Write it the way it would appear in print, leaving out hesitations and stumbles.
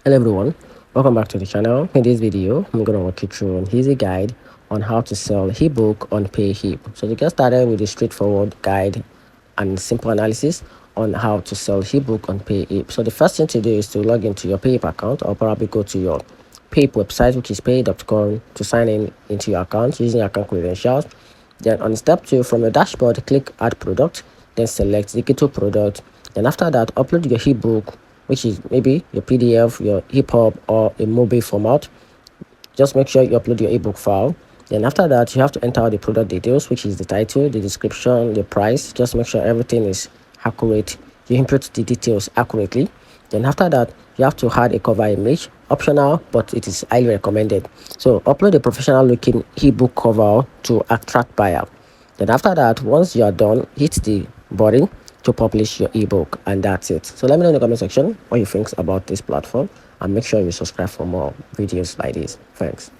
Hello everyone, welcome back to the channel. In this video, I'm going to walk you through an easy guide on how to sell ebook on Payhip. So to get started with a straightforward guide and simple analysis on how to sell ebook on Payhip. So the first thing to do is to log into your Payhip account, or probably go to your Payhip website, which is pay.com, to sign in into your account using your account credentials. Then on step 2, from your dashboard, click add product, then select digital product. Then after that, upload your ebook, which is maybe your PDF, your EPUB, or a mobile format. Just make sure you upload your ebook file. Then after that, you have to enter the product details, which is the title, the description, the price. Just make sure everything is accurate. You input the details accurately. Then after that, you have to add a cover image, optional, but it is highly recommended. So upload a professional looking ebook cover to attract buyer. Then after that, once you are done, hit the button to publish your ebook, and that's it. So let me know in the comment section what you think about this platform, and make sure you subscribe for more videos like this. Thanks.